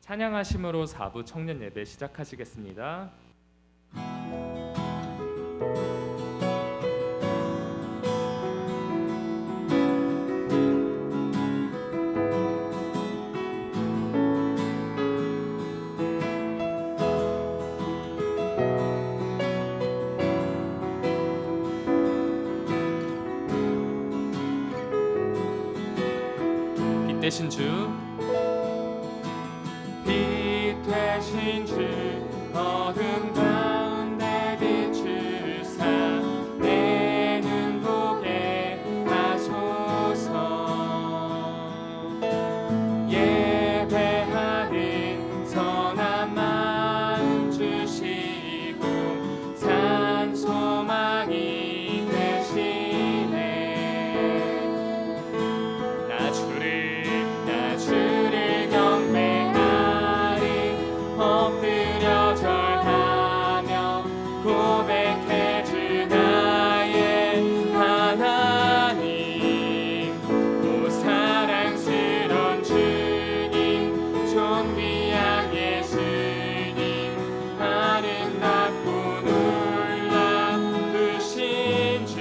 찬양하심으로 4부 청년 예배 시작하시겠습니다. 빛 되신 주, 빛 되신 주, 어둠 가운데 비추사 내 눈 보게 하소서. 예배하는 선한 마음 주시고 산 소망이 되시네. 나 주를 경배하리. 엎드려 절하며 고백해 주 나의 하나님. 오 사랑스런 주님, 존귀한 예수님, 아름답고 놀라우신 주.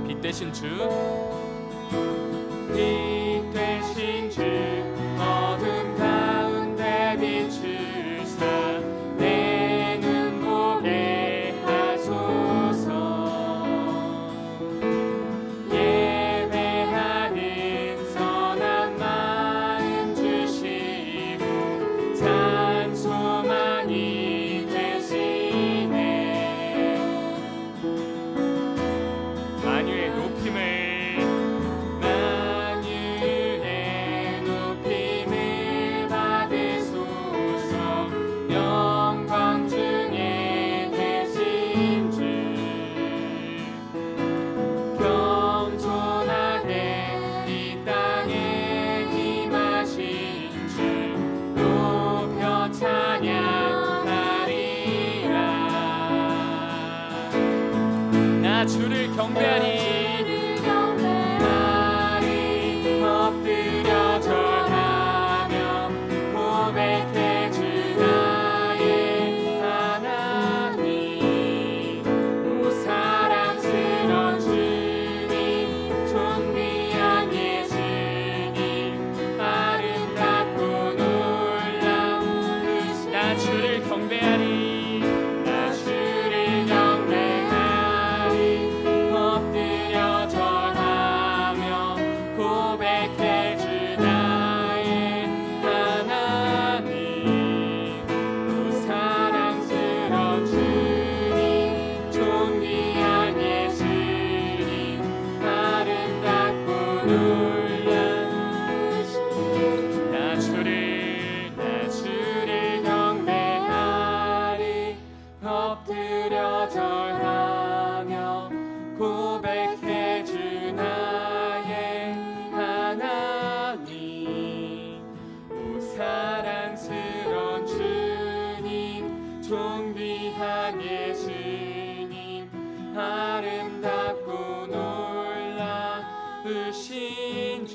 빛 되신 주, 빛 되신 주, 어둠 가운데 비추사 내 눈 보게 하소서. 예배하는 선한 마음 주시고 산 소망이 되시네. 만유의 높임을 받으소서. 영광 중에 계신 주, 겸손하게 이 땅에 임하신 주, 높여 찬양하리라. 나 주를 경배하리. 엎드려 절하며 고백해 주 나의 하나님. 오 사랑스런 주님, 존귀한 예수님, 아름답고 놀라우신. 나 주를 경배하리. 나 주를 경배하리. 엎드려 절하며 고백해 주 나의 하나님. 오 사랑스런 주님, 존귀한 예수님, 아름답고 놀라우신. 나 주를 경배하리. 엎드려 절하며 고백해 주 나의 하나님. 오 사랑스런 주님, 존귀한 예수님, 아름답고 놀라우신 주.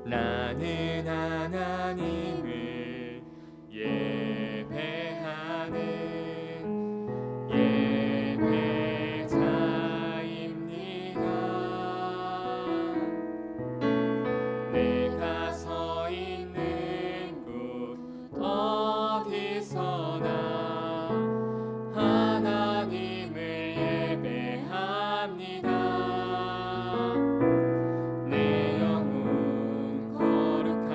나는 하나님을 예배하는 예배자입니다. 내가 서 있는 곳 어디서나 하나님을 예배합니다. 내 영혼 거룩한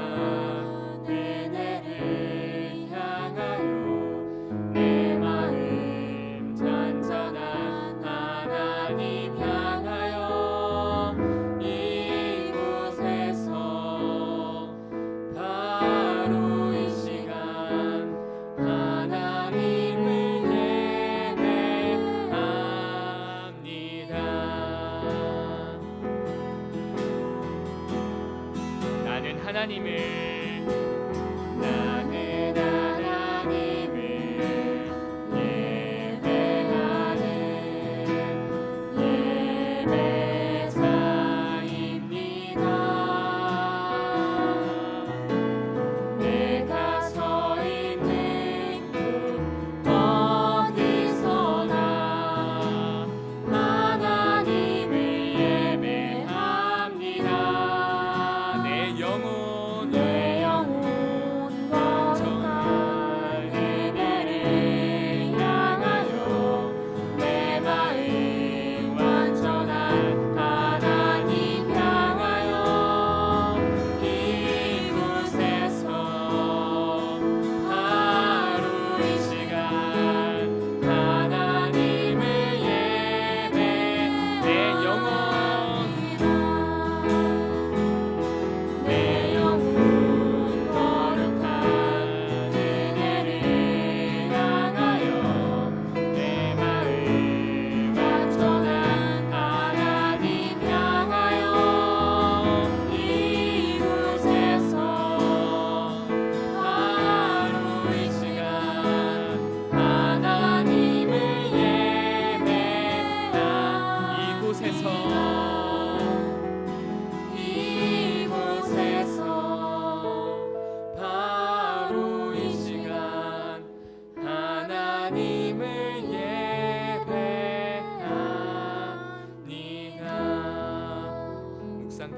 하나님을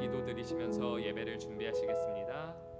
기도 드리시면서 예배를 준비하시겠습니다.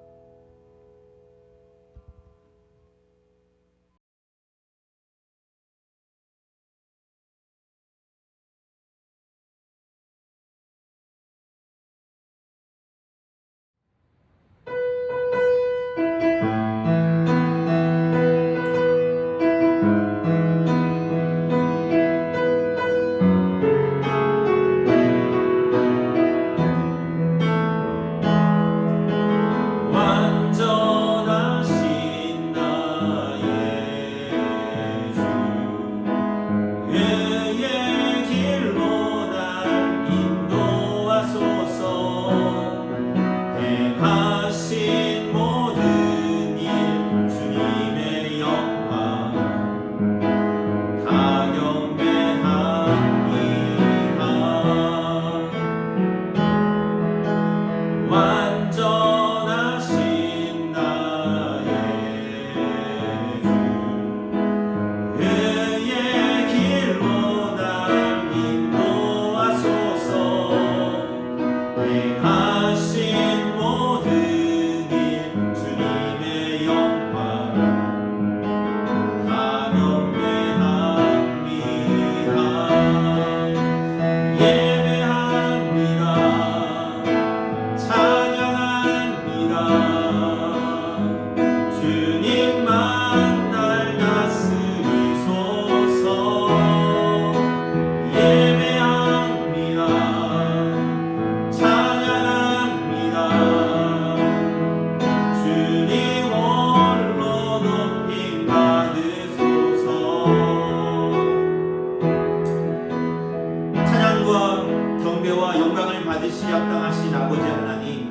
합당하신 아버지 하나님,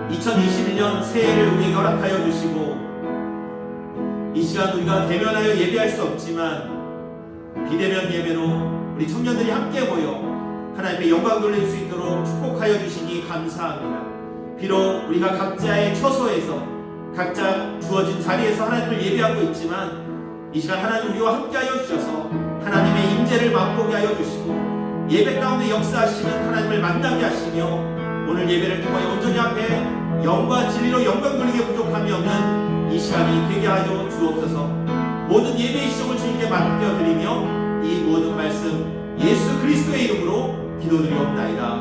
2021년 새해를 우리에게 허락하여 주시고 이 시간 우리가 대면하여 예배할 수 없지만 비대면 예배로 우리 청년들이 함께 모여 하나님의 영광 돌릴 수 있도록 축복하여 주시니 감사합니다. 비록 우리가 각자의 처소에서 각자 주어진 자리에서 하나님을 예배하고 있지만 이 시간 하나님 우리와 함께하여 주셔서 하나님의 임재를 맛보게 하여 주시고 예배 가운데 역사하시는 하나님을 만나게 하시며 오늘 예배를 통하여 온전히 앞에 영과 진리로 영광 돌리게 부족함이 없는 이 시간이 되게 하여 주옵소서. 모든 예배의 시종을 주님께 맡겨드리며 이 모든 말씀 예수 그리스도의 이름으로 기도드리옵나이다.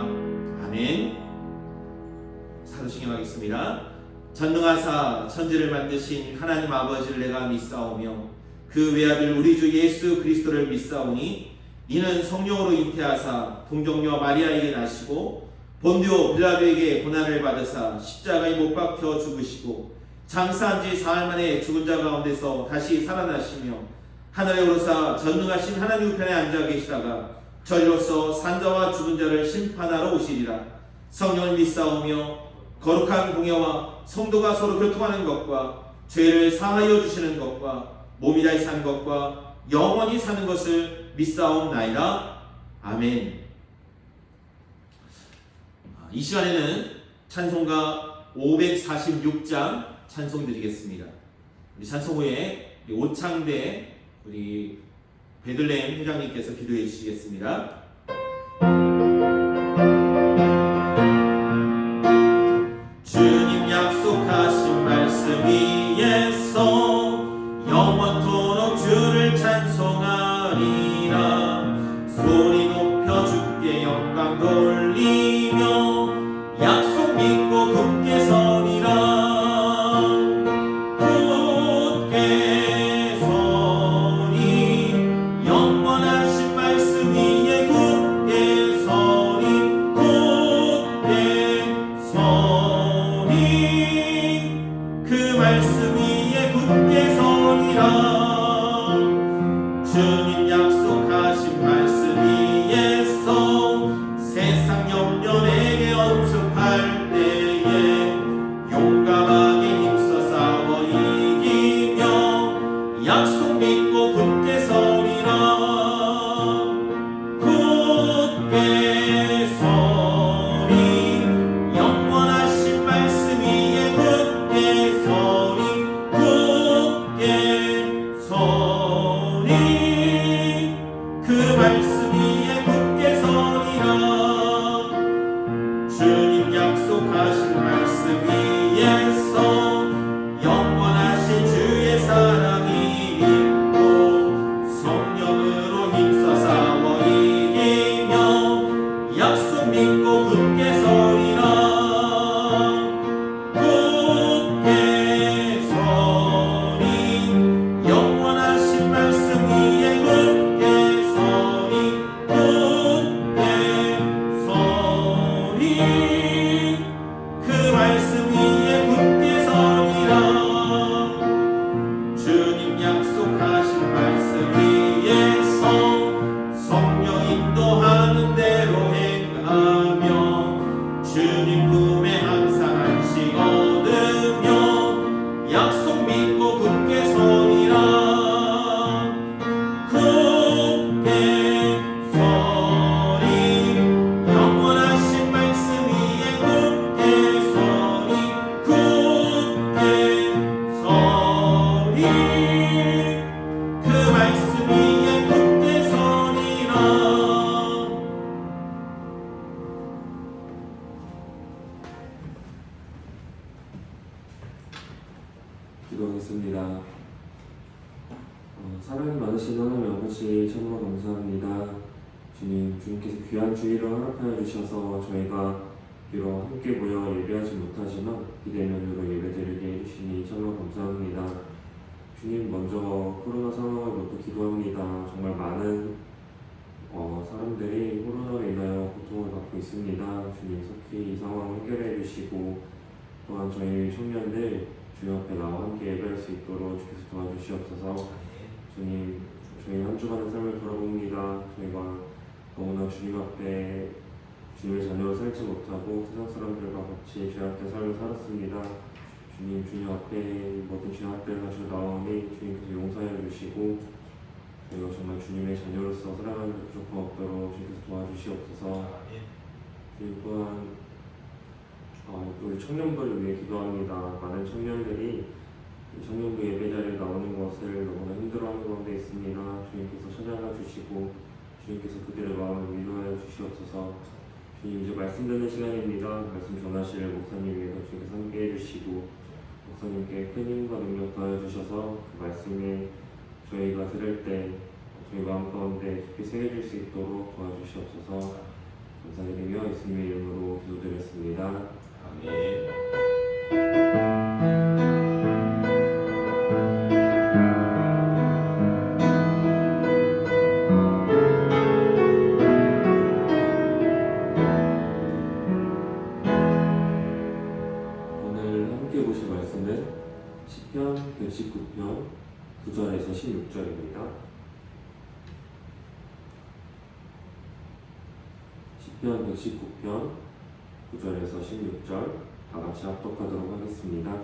아멘. 사도신경하겠습니다. 전능하사 천지를 만드신 하나님 아버지를 내가 믿사오며 그 외아들 우리 주 예수 그리스도를 믿사오니 이는 성령으로 잉태하사 동정녀 마리아에게 나시고 본디오 빌라도에게 고난을 받으사 십자가에 못 박혀 죽으시고 장사한 지 사흘 만에 죽은 자 가운데서 다시 살아나시며 하늘에 오르사 전능하신 하나님 우편에 앉아 계시다가 저리로서 산자와 죽은 자를 심판하러 오시리라. 성령을 믿사오며 거룩한 공예와 성도가 서로 교통하는 것과 죄를 사하여 주시는 것과 몸이 다히 사는 것과 영원히 사는 것을 믿사옵나이다. 아멘. 이 시간에는 찬송가 546장 찬송 드리겠습니다. 우리 찬송 후에 오창대 우리 베들레헴 회장님께서 기도해 주시겠습니다. 주님 약속하신 말씀 위에서 영원토록 주를 찬송하리라. 소리 높여 주께 영광 돌리며 약속 믿고 굳게 서리라. 굳게 서리 영원하신 말씀 위에 굳게 서리. 굳게 서리 그 말씀 위에 굳게 서리라. 주님 약속하신 말씀 위에서 세상 염려 내게 엄습할 때에 용감하게 힘써 싸워 이기며 약속 믿고 굳게 서리라. 굳게 서리 영원하신 말씀 위에 굳게 서리. 굳게 서리 그 말씀 위에 굳게 서리라. 주님 약속하신 말씀 위에서 영원하신 주의 사랑이 믿고 성령으로 힘써 싸워 이기며 약속 믿고 굳게 서리라. 굳게 서리 영원하신 말씀 위에 굳게 서리. 굳게 서리 그 말씀 위에 굳게 서리라. 주님 약속하신 말씀 위에서 성령 인도하는 대로 행하며 주님 품에 항상 안식 얻으며 약속 믿고 굳게 서리라. 굳게 서리 영원하신 말씀 위에 굳게 서리. 굳게 서리 그 말씀 위에 굳게 서리라. 기도하겠습니다. 사랑이 많으신 하나님 아버지 참으로 감사합니다. 주님, 주님께서 귀한 주일을 허락하여 주셔서 저희가 비록 함께 모여 예배하지 못하지만 비대면으로 예배드리게 해주시니 참으로 감사합니다. 주님, 먼저 코로나 상황으로부터 기도합니다. 정말 많은 사람들이 코로나로 인하여 고통을 받고 있습니다. 주님, 속히 이 상황을 해결해 주시고 또한 저희 청년들 주님 앞에 나와 함께 예배할 수 있도록 주께서 도와주시옵소서. 주님, 저희 한 주간의 삶을 돌아봅니다. 저희가 너무나 주님 앞에 주님의 자녀로 살지 못하고 세상 사람들과 같이 죄악된 삶을 살았습니다. 주님, 주님 앞에 모든 죄악들 가지고 나오니 주님께서 용서해 주시고 저희가 정말 주님의 자녀로서 살아가는 데 부족함 없도록 주님께서 도와주시옵소서. 주님, 또한 우리 청년부를 위해 기도합니다. 많은 청년들이 청년부 예배자리에 나오는 것을 너무나 힘들어하는 가운데 있습니다. 주님께서 찾아가 주시고 주님께서 그들의 마음을 위로하여 주시옵소서. 주님, 이제 말씀 듣는 시간입니다. 말씀 전하실 목사님께서 주님께서 함께해 주시고 목사님께 큰 힘과 능력 더해 주셔서 그 말씀을 저희가 들을 때 저희 마음 가운데 깊이 새겨질 수 있도록 도와주시옵소서. 감사드리며 예수님의 이름으로 기도드렸습니다. 아멘. 오늘 함께 보실 말씀은 시편 119편 9절에서 16절입니다. 시편 119편 9절에서 16절 다 같이 합독하도록 하겠습니다.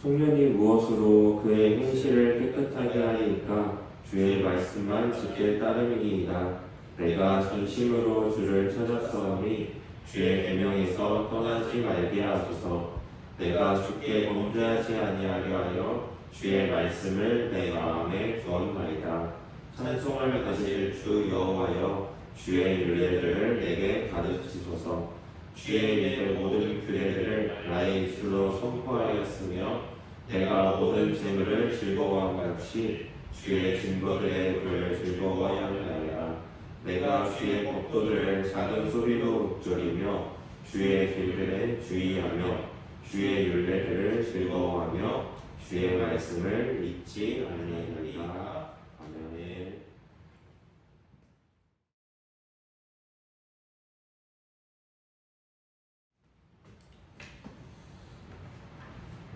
청년이 무엇으로 그의 행실을 깨끗하게 하리이까? 주의 말씀만 지킬 따름이니이다. 내가 진심으로 주를 찾았사오니 주의 계명에서 떠나지 말게 하소서. 내가 주께 범죄하지 아니하려 하여 주의 말씀을 내 마음에 두었나이다. 찬송을 가질 주 여호와여, 주의 율례를 내게 가르치소서. 주의 일의 모든 규례들을 나의 입술로 선포하였으며 내가 모든 재물을 즐거워함 같이 주의 증거들의 글을 즐거워하였나이다. 내가 주의 법도들을 작은 소리로 읊조리며 주의 길들에 주의하며 주의 율례들을 즐거워하며 주의 말씀을 잊지 아니하리이다. 아멘.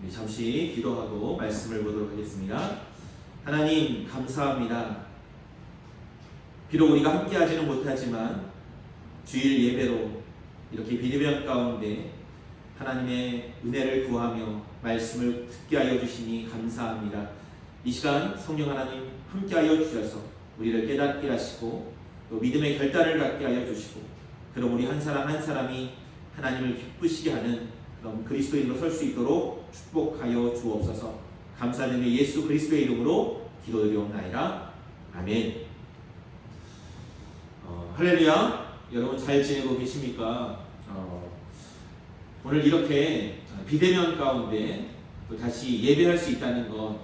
우리 잠시 기도하고 말씀을 보도록 하겠습니다. 하나님 감사합니다. 비록 우리가 함께하지는 못하지만 주일 예배로 이렇게 비대면 가운데 하나님의 은혜를 구하며 말씀을 듣게 하여 주시니 감사합니다. 이 시간 성령 하나님 함께 하여 주셔서 우리를 깨닫게 하시고 또 믿음의 결단을 갖게 하여 주시고, 그럼 우리 한 사람 한 사람이 하나님을 기쁘시게 하는 그럼 그리스도인으로 설 수 있도록 축복하여 주옵소서. 감사드리며 예수 그리스도의 이름으로 기도드리옵나이다. 아멘. 할렐루야. 여러분 잘 지내고 계십니까? 오늘 이렇게 비대면 가운데 또 다시 예배할 수 있다는 것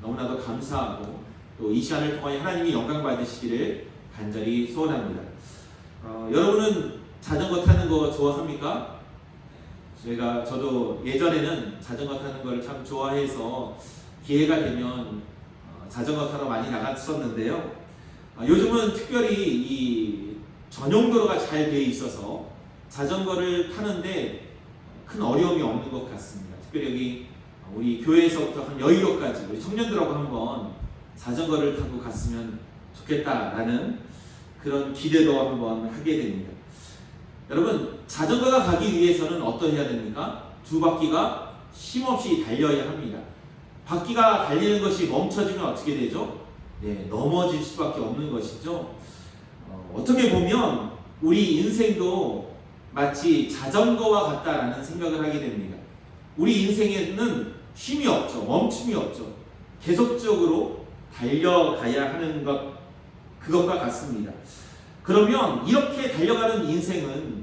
너무나도 감사하고, 또 이 시간을 통하여 하나님이 영광 받으시기를 간절히 소원합니다. 여러분은 자전거 타는 거 좋아합니까? 저도 예전에는 자전거 타는 걸 참 좋아해서 기회가 되면 자전거 타러 많이 나갔었는데요. 요즘은 특별히 이 전용도로가 잘 되어 있어서 자전거를 타는데 큰 어려움이 없는 것 같습니다. 특별히 여기 우리 교회에서부터 한 여의도까지 우리 청년들하고 한번 자전거를 타고 갔으면 좋겠다라는 그런 기대도 한번 하게 됩니다. 여러분, 자전거가 가기 위해서는 어떠해야 됩니까? 두 바퀴가 쉼없이 달려야 합니다. 바퀴가 달리는 것이 멈춰지면 어떻게 되죠? 네, 넘어질 수밖에 없는 것이죠. 어떻게 보면 우리 인생도 마치 자전거와 같다라는 생각을 하게 됩니다. 우리 인생에는 쉼이 없죠. 멈춤이 없죠. 계속적으로 달려가야 하는 그것과 같습니다. 그러면 이렇게 달려가는 인생은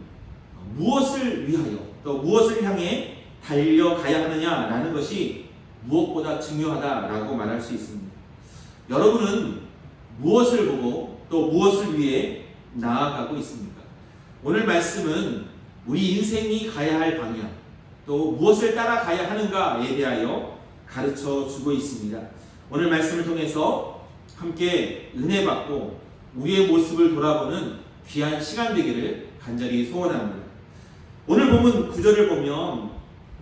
무엇을 위하여 또 무엇을 향해 달려가야 하느냐라는 것이 무엇보다 중요하다라고 말할 수 있습니다. 여러분은 무엇을 보고 또 무엇을 위해 나아가고 있습니까? 오늘 말씀은 우리 인생이 가야 할 방향, 또 무엇을 따라가야 하는가에 대하여 가르쳐 주고 있습니다. 오늘 말씀을 통해서 함께 은혜 받고 우리의 모습을 돌아보는 귀한 시간 되기를 간절히 소원합니다. 오늘 본문 9절을 보면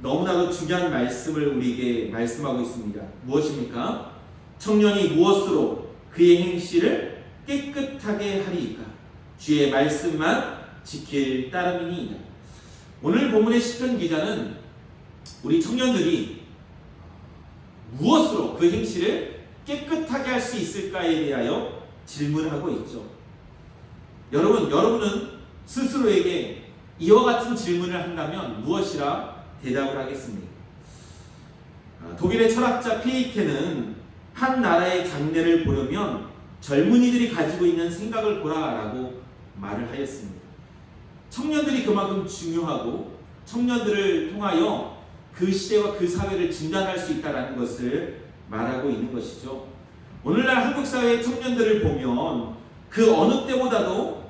너무나도 중요한 말씀을 우리에게 말씀하고 있습니다. 무엇입니까? 청년이 무엇으로 그의 행실을 깨끗하게 하리이까? 주의 말씀만 지킬 따름이니이다. 오늘 본문의 시편 기자는 우리 청년들이 무엇으로 그 행실을 깨끗하게 할 수 있을까에 대하여 질문하고 있죠. 여러분은 스스로에게 이와 같은 질문을 한다면 무엇이라 대답을 하겠습니까? 독일의 철학자 피에이케는 한 나라의 장래를 보려면 젊은이들이 가지고 있는 생각을 보라라고 말을 하였습니다. 청년들이 그만큼 중요하고 청년들을 통하여 그 시대와 그 사회를 진단할 수 있다는 것을 말하고 있는 것이죠. 오늘날 한국 사회의 청년들을 보면 그 어느 때보다도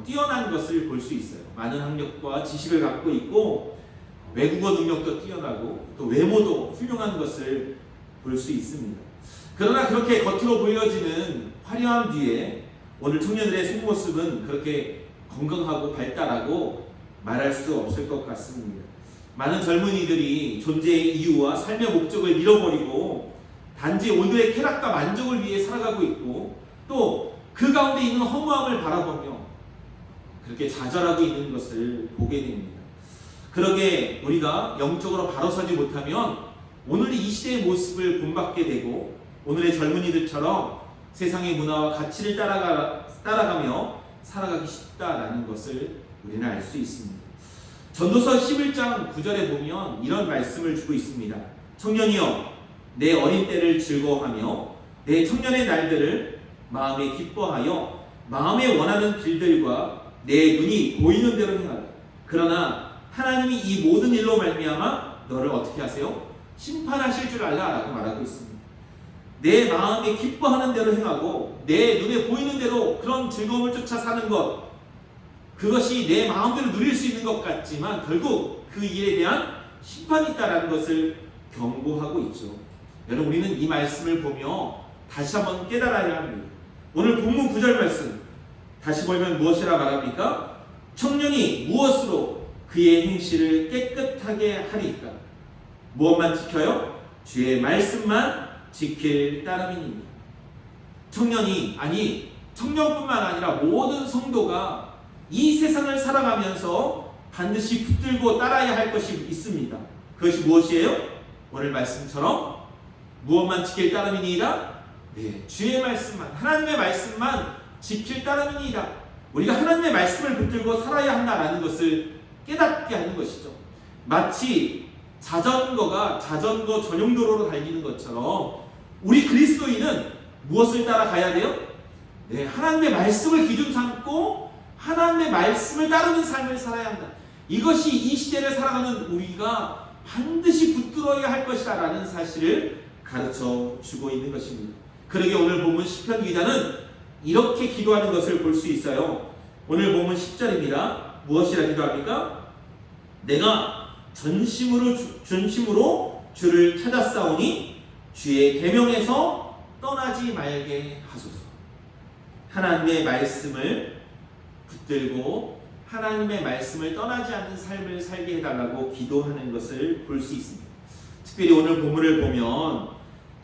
뛰어난 것을 볼 수 있어요. 많은 학력과 지식을 갖고 있고 외국어 능력도 뛰어나고 또 외모도 훌륭한 것을 볼 수 있습니다. 그러나 그렇게 겉으로 보여지는 화려함 뒤에 오늘 청년들의 속모습은 그렇게 건강하고 발달하고 말할 수 없을 것 같습니다. 많은 젊은이들이 존재의 이유와 삶의 목적을 잃어버리고 단지 오늘의 쾌락과 만족을 위해 살아가고 있고 또 그 가운데 있는 허무함을 바라보며 그렇게 좌절하고 있는 것을 보게 됩니다. 그러게 우리가 영적으로 바로 서지 못하면 오늘 이 시대의 모습을 본받게 되고 오늘의 젊은이들처럼 세상의 문화와 가치를 따라가며 살아가기 쉽다라는 것을 우리는 알 수 있습니다. 전도서 11장 9절에 보면 이런 말씀을 주고 있습니다. 청년이여 내 어린 때를 즐거워하며 내 청년의 날들을 마음에 기뻐하여 마음에 원하는 길들과 내 눈이 보이는 대로 행하라. 그러나 하나님이 이 모든 일로 말미암아 너를 어떻게 하세요? 심판하실 줄 알라 라고 말하고 있습니다. 내 마음에 기뻐하는 대로 행하고 내 눈에 보이는 대로 그런 즐거움을 쫓아 사는 것, 그것이 내 마음대로 누릴 수 있는 것 같지만 결국 그 일에 대한 심판이 있다는 것을 경고하고 있죠. 여러분, 우리는 이 말씀을 보며 다시 한번 깨달아야 합니다. 오늘 본문 9절 말씀 다시 보면 무엇이라 말합니까? 청년이 무엇으로 그의 행실을 깨끗하게 하리까? 무엇만 지켜요? 주의 말씀만 지킬 따름이니라. 청년이, 아니 청년뿐만 아니라 모든 성도가 이 세상을 살아가면서 반드시 붙들고 따라야 할 것이 있습니다. 그것이 무엇이에요? 오늘 말씀처럼 무엇만 지킬 따름이니이다? 네, 주의 말씀만, 하나님의 말씀만 지킬 따름이니이다. 우리가 하나님의 말씀을 붙들고 살아야 한다라는 것을 깨닫게 하는 것이죠. 마치 자전거 전용 도로로 달리는 것처럼 우리 그리스도인은 무엇을 따라가야 돼요? 네, 하나님의 말씀을 기준 삼고 하나님의 말씀을 따르는 삶을 살아야 한다. 이것이 이 시대를 살아가는 우리가 반드시 붙들어야 할 것이다 라는 사실을 가르쳐 주고 있는 것입니다. 그러게 오늘 본문 시편 기자는 이렇게 기도하는 것을 볼 수 있어요. 오늘 본문 10절입니다. 무엇이라 기도합니까? 내가 전심으로 주를 찾았사오니 주의 계명에서 떠나지 말게 하소서. 하나님의 말씀을 붙들고 하나님의 말씀을 떠나지 않는 삶을 살게 해달라고 기도하는 것을 볼 수 있습니다. 특별히 오늘 본문을 보면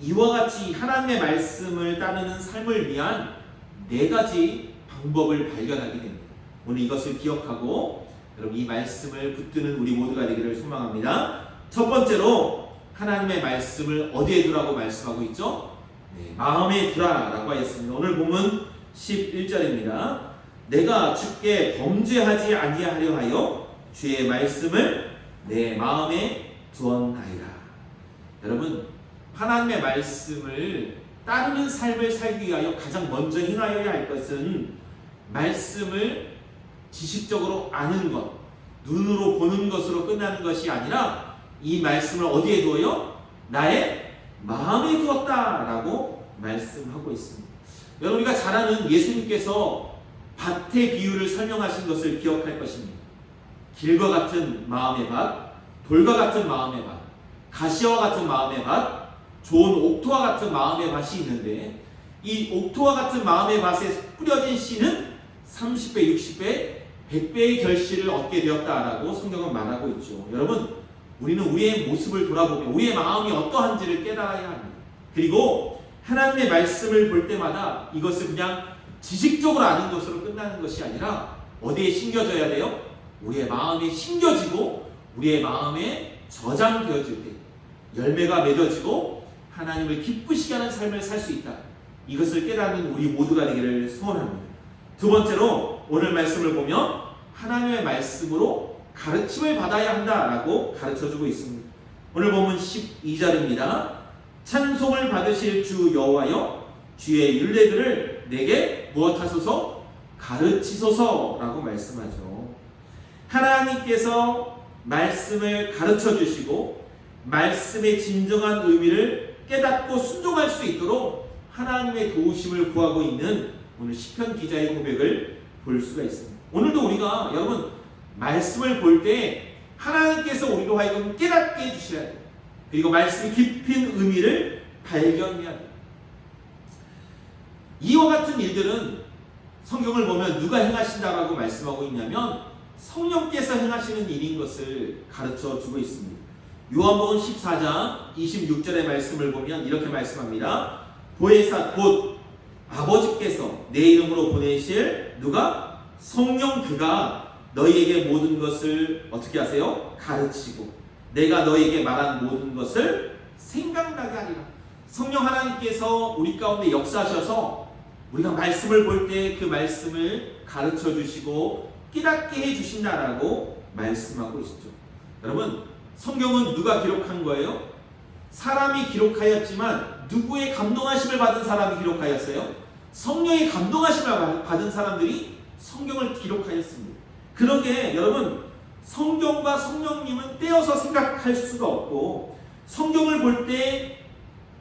이와 같이 하나님의 말씀을 따르는 삶을 위한 4가지 방법을 발견하게 됩니다. 오늘 이것을 기억하고 여러분 이 말씀을 붙드는 우리 모두가 되기를 소망합니다. 첫 번째로 하나님의 말씀을 어디에 두라고 말씀하고 있죠? 네, 마음에 두라라고 하였습니다. 오늘 본문 11절입니다. 내가 주께 범죄하지 아니하려 하여 주의 말씀을 내 마음에 두었나이다. 여러분, 하나님의 말씀을 따르는 삶을 살기 위하여 가장 먼저 행하여야 할 것은 말씀을 지식적으로 아는 것, 눈으로 보는 것으로 끝나는 것이 아니라 이 말씀을 어디에 두어요? 나의 마음에 두었다라고 말씀하고 있습니다. 여러분, 우리가 잘 아는 예수님께서 밭의 비유를 설명하신 것을 기억할 것입니다. 길과 같은 마음의 밭, 돌과 같은 마음의 밭, 가시와 같은 마음의 밭, 좋은 옥토와 같은 마음의 밭이 있는데 이 옥토와 같은 마음의 밭에 뿌려진 씨는 30배, 60배, 100배의 결실을 얻게 되었다라고 성경은 말하고 있죠. 여러분, 우리는 우리의 모습을 돌아보며 우리의 마음이 어떠한지를 깨달아야 합니다. 그리고 하나님의 말씀을 볼 때마다 이것을 그냥 지식적으로 아는 것으로 끝나는 것이 아니라 어디에 심겨져야 돼요? 우리의 마음에 심겨지고 우리의 마음에 저장되어질 때 열매가 맺어지고 하나님을 기쁘시게 하는 삶을 살 수 있다. 이것을 깨닫는 우리 모두가 되기를 소원합니다. 두 번째로 오늘 말씀을 보면 하나님의 말씀으로 가르침을 받아야 한다라고 가르쳐주고 있습니다. 오늘 본문 12절입니다. 찬송을 받으실 주 여호와여 주의 율례들을 내게 무엇하소서? 가르치소서라고 말씀하죠. 하나님께서 말씀을 가르쳐 주시고 말씀의 진정한 의미를 깨닫고 순종할 수 있도록 하나님의 도우심을 구하고 있는 오늘 시편 기자의 고백을 볼 수가 있습니다. 오늘도 우리가 여러분 말씀을 볼 때 하나님께서 우리로 하여금 깨닫게 해주셔야 돼요. 그리고 말씀의 깊은 의미를 발견해야 돼요. 이와 같은 일들은 성경을 보면 누가 행하신다라고 말씀하고 있냐면 성령께서 행하시는 일인 것을 가르쳐 주고 있습니다. 요한복음 14장 26절의 말씀을 보면 이렇게 말씀합니다. 보혜사 곧 아버지께서 내 이름으로 보내실 누가? 성령 그가 너희에게 모든 것을 어떻게 하세요? 가르치고 내가 너희에게 말한 모든 것을 생각나게 하리라. 성령 하나님께서 우리 가운데 역사하셔서 우리가 말씀을 볼 때 그 말씀을 가르쳐 주시고 깨닫게 해 주신다라고 말씀하고 있죠. 여러분, 성경은 누가 기록한 거예요? 사람이 기록하였지만 누구의 감동하심을 받은 사람이 기록하였어요? 성령의 감동하심을 받은 사람들이 성경을 기록하였습니다. 그러게 여러분, 성경과 성령님은 떼어서 생각할 수가 없고, 성경을 볼 때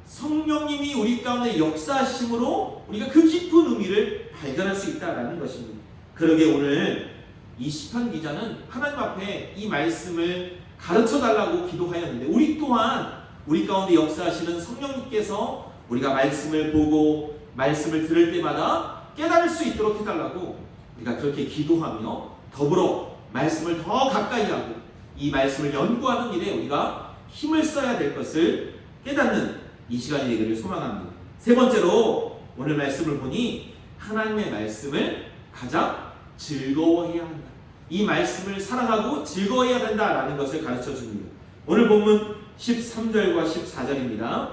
성령님이 우리 가운데 역사하심으로 우리가 그 깊은 의미를 발견할 수 있다는 것입니다. 그러게 오늘 이 시편 기자는 하나님 앞에 이 말씀을 가르쳐 달라고 기도하였는데, 우리 또한 우리 가운데 역사하시는 성령님께서 우리가 말씀을 보고 말씀을 들을 때마다 깨달을 수 있도록 해달라고 우리가 그렇게 기도하며 더불어 말씀을 더 가까이 하고 이 말씀을 연구하는 일에 우리가 힘을 써야 될 것을 깨닫는 이 시간이 되기를 소망합니다. 세 번째로 오늘 말씀을 보니 하나님의 말씀을 가장 즐거워해야 한다. 이 말씀을 사랑하고 즐거워해야 된다라는 것을 가르쳐 줍니다. 오늘 본문 13절과 14절입니다.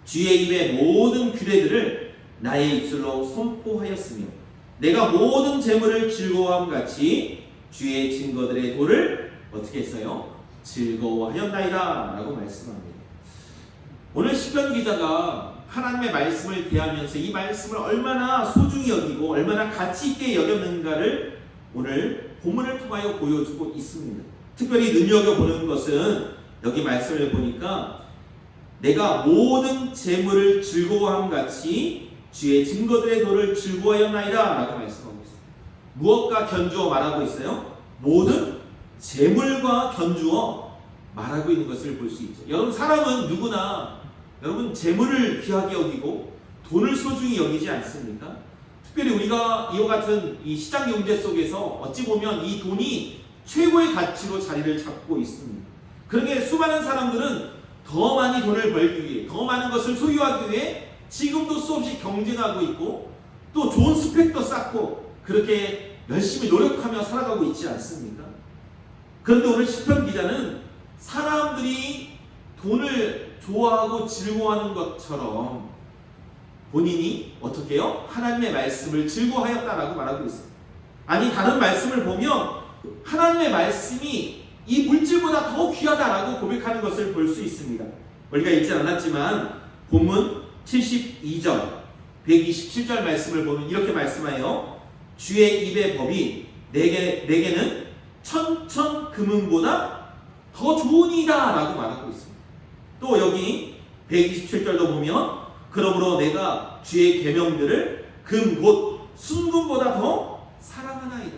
주의 입의 모든 규례들을 나의 입술로 선포하였으며 내가 모든 재물을 즐거워함 같이 주의 증거들의 도를 어떻게 했어요? 즐거워하였나이다 라고 말씀합니다. 오늘 시편 기자가 하나님의 말씀을 대하면서 이 말씀을 얼마나 소중히 여기고 얼마나 가치 있게 여겼는가를 오늘 본문을 통하여 보여주고 있습니다. 특별히 눈여겨보는 것은 여기 말씀을 보니까 내가 모든 재물을 즐거워함 같이 주의 증거들의 도를 즐거워하였나이다 라고 말씀하고 있습니다. 무엇과 견주어 말하고 있어요? 모든 재물과 견주어 말하고 있는 것을 볼 수 있죠. 여러분, 사람은 누구나 여러분 재물을 귀하게 여기고 돈을 소중히 여기지 않습니까? 특별히 우리가 이와 같은 이 시장 경제 속에서 어찌 보면 이 돈이 최고의 가치로 자리를 잡고 있습니다. 그러게 수많은 사람들은 더 많이 돈을 벌기 위해, 더 많은 것을 소유하기 위해 지금도 수없이 경쟁하고 있고 또 좋은 스펙도 쌓고 그렇게 열심히 노력하며 살아가고 있지 않습니까? 그런데 오늘 시편 기자는 사람들이 돈을 좋아하고 즐거워하는 것처럼 본인이 어떻게 해요? 하나님의 말씀을 즐거워하였다라고 말하고 있어요. 아니, 다른 말씀을 보면 하나님의 말씀이 이 물질보다 더 귀하다라고 고백하는 것을 볼 수 있습니다. 우리가 읽지 않았지만 본문 72절 127절 말씀을 보면 이렇게 말씀하여 주의 입의 법이 내게는 천천 금은보다 더 좋으니이다 라고 말하고 있습니다. 또 여기 127절도 보면 그러므로 내가 주의 계명들을 금 곧 순금보다 더 사랑하나이다.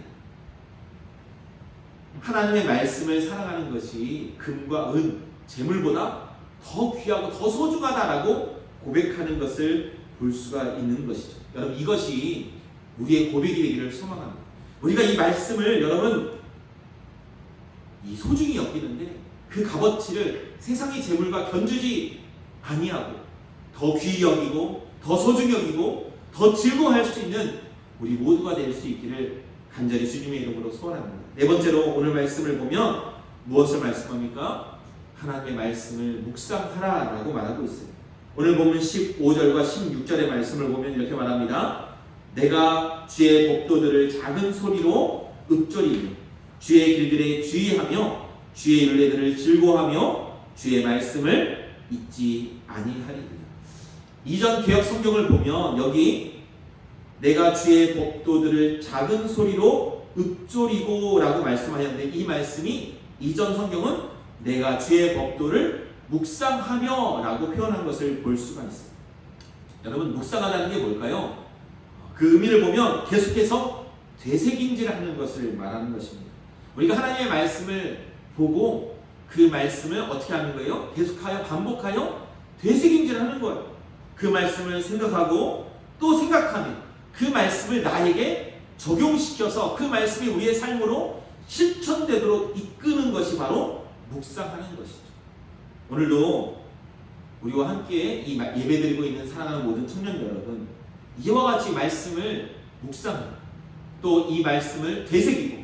하나님의 말씀을 사랑하는 것이 금과 은, 재물보다 더 귀하고 더 소중하다라고 고백하는 것을 볼 수가 있는 것이죠. 여러분, 이것이 우리의 고백이 되기를 소망합니다. 우리가 이 말씀을 여러분 이 소중히 여기는데 그 값어치를 세상의 재물과 견주지 아니하고 더 귀히 여기고 더 소중히 여기고 더 즐거워할 수 있는 우리 모두가 될 수 있기를 간절히 주님의 이름으로 소원합니다. 네 번째로 오늘 말씀을 보면 무엇을 말씀합니까? 하나님의 말씀을 묵상하라라고 말하고 있어요. 오늘 보면 15절과 16절의 말씀을 보면 이렇게 말합니다. 내가 주의 법도들을 작은 소리로 읊조리며 주의 길들에 주의하며 주의 율례들을 즐거워하며 주의 말씀을 잊지 아니하리이다. 이전 개역 성경을 보면 여기 내가 주의 법도들을 작은 소리로 읊조리고 라고 말씀하셨는데 이 말씀이 이전 성경은 내가 주의 법도를 묵상하며 라고 표현한 것을 볼 수가 있어요. 여러분, 묵상하다는 게 뭘까요? 그 의미를 보면 계속해서 되새김질하는 것을 말하는 것입니다. 우리가 하나님의 말씀을 보고 그 말씀을 어떻게 하는 거예요? 계속하여 반복하여 되새김질하는 거예요. 그 말씀을 생각하고 또 생각하며 그 말씀을 나에게 적용시켜서 그 말씀이 우리의 삶으로 실천되도록 이끄는 것이 바로 묵상하는 것이죠. 오늘도 우리와 함께 이 예배드리고 있는 사랑하는 모든 청년 여러분, 이와 같이 말씀을 묵상하고 또 이 말씀을 되새기고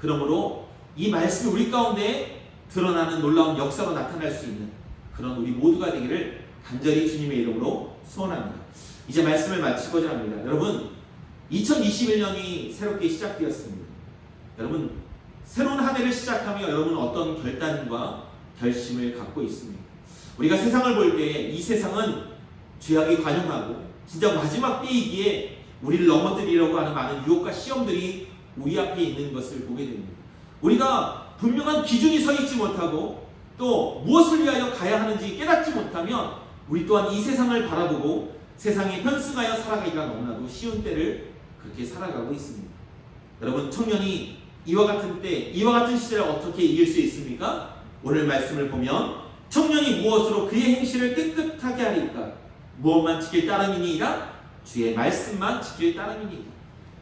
그러므로 이 말씀이 우리 가운데 드러나는 놀라운 역사로 나타날 수 있는 그런 우리 모두가 되기를 간절히 주님의 이름으로 소원합니다. 이제 말씀을 마치고자 합니다. 여러분, 2021년이 새롭게 시작되었습니다. 여러분, 새로운 한 해를 시작하며 여러분은 어떤 결단과 결심을 갖고 있습니다. 우리가 세상을 볼 때 이 세상은 죄악이 관영하고 진짜 마지막 때이기에 우리를 넘어뜨리려고 하는 많은 유혹과 시험들이 우리 앞에 있는 것을 보게 됩니다. 우리가 분명한 기준이 서 있지 못하고 또 무엇을 위하여 가야 하는지 깨닫지 못하면 우리 또한 이 세상을 바라보고 세상에 편승하여 살아가기가 너무나도 쉬운 때를 그렇게 살아가고 있습니다. 여러분, 청년이 이와 같은 때, 이와 같은 시대를 어떻게 이길 수 있습니까? 오늘 말씀을 보면 청년이 무엇으로 그의 행실을 깨끗하게 하리까? 무엇만 지킬 따름이니이다? 주의 말씀만 지킬 따름이니이다.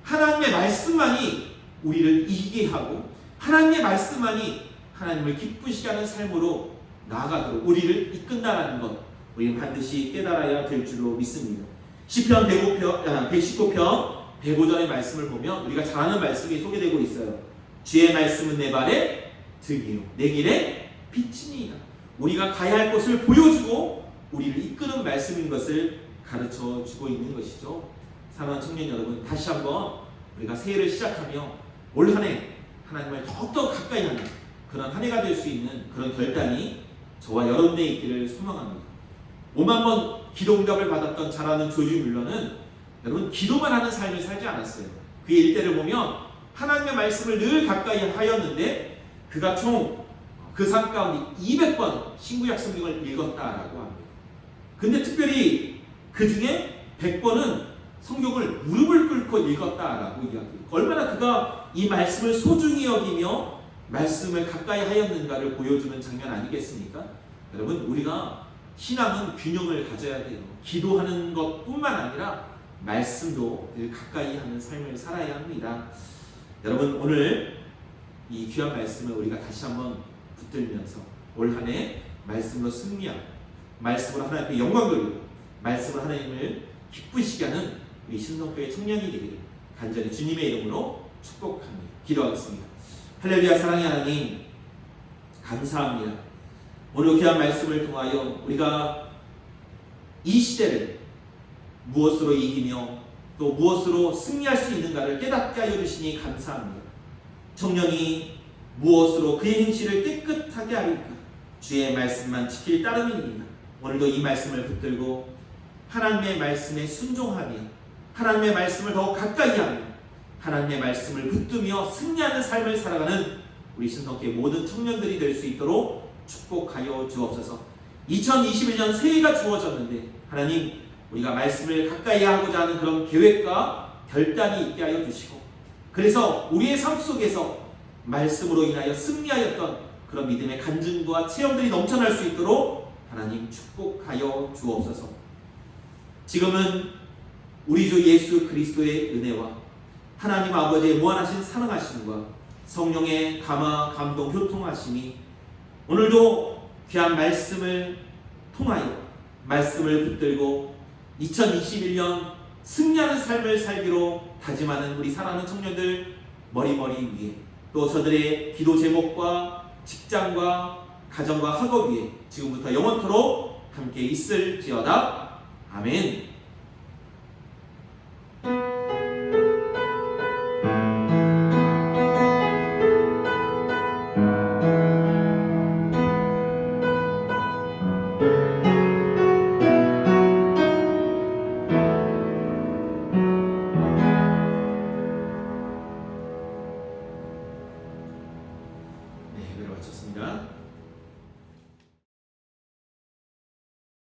하나님의 말씀만이 우리를 이기게 하고 하나님의 말씀만이 하나님을 기쁘시게 하는 삶으로 나아가도록 우리를 이끈다라는 것, 우리는 반드시 깨달아야 될 줄로 믿습니다. 시편 119편 105절의 말씀을 보면 우리가 잘 아는 말씀이 소개되고 있어요. 주의 말씀은 내 발에 등이요 내 길에 빛이니이다. 우리가 가야 할 곳을 보여주고 우리를 이끄는 말씀인 것을 가르쳐 주고 있는 것이죠. 사랑하는 청년 여러분, 다시 한번 우리가 새해를 시작하며 올 한 해 하나님을 더욱더 가까이 하는 그런 한 해가 될 수 있는 그런 결단이 저와 여러분에 있기를 소망합니다. 5만 번 기도 응답을 받았던 잘 아는 조지 뮬러는 여러분 기도만 하는 삶을 살지 않았어요. 그의 일대를 보면 하나님의 말씀을 늘 가까이 하였는데 그가 총 그 삶 가운데 200번 신구약 성경을 읽었다라고 합니다. 근데 특별히 그 중에 100번은 성경을 무릎을 꿇고 읽었다라고 이야기해요. 얼마나 그가 이 말씀을 소중히 여기며 말씀을 가까이 하였는가를 보여주는 장면 아니겠습니까? 여러분, 우리가 신앙은 균형을 가져야 돼요. 기도하는 것뿐만 아니라 말씀도 늘 가까이 하는 삶을 살아야 합니다. 여러분, 오늘 이 귀한 말씀을 우리가 다시 한번 붙들면서 올 한 해 말씀으로 승리하고 말씀으로 하나님께 영광 돌리고 말씀으로 하나님을 기쁘시게 하는 우리 신성교회 청년이 되기를 간절히 주님의 이름으로 축복합니다. 기도하겠습니다. 할렐루야. 사랑의 하나님, 감사합니다. 오늘 귀한 말씀을 통하여 우리가 이 시대를 무엇으로 이기며 또 무엇으로 승리할 수 있는가를 깨닫게 하여 주시니 감사합니다. 청년이 무엇으로 그의 행실을 깨끗하게 하리까? 주의 말씀만 지킬 따름입니다. 오늘도 이 말씀을 붙들고 하나님의 말씀에 순종하며 하나님의 말씀을 더 가까이 하며 하나님의 말씀을 붙들며 승리하는 삶을 살아가는 우리 신성교회 모든 청년들이 될 수 있도록 축복하여 주옵소서. 2021년 새해가 주어졌는데 하나님, 우리가 말씀을 가까이 하고자 하는 그런 계획과 결단이 있게 하여 주시고 그래서 우리의 삶 속에서 말씀으로 인하여 승리하였던 그런 믿음의 간증과 체험들이 넘쳐날 수 있도록 하나님 축복하여 주옵소서. 지금은 우리 주 예수 그리스도의 은혜와 하나님 아버지의 무한하신 사랑하심과 성령의 감화, 감동, 교통하심이 오늘도 귀한 말씀을 통하여 말씀을 붙들고 2021년 승리하는 삶을 살기로 다짐하는 우리 사랑하는 청년들 머리머리 위에 또 저들의 기도 제목과 직장과 가정과 학업 위에 지금부터 영원토록 함께 있을지어다. 아멘.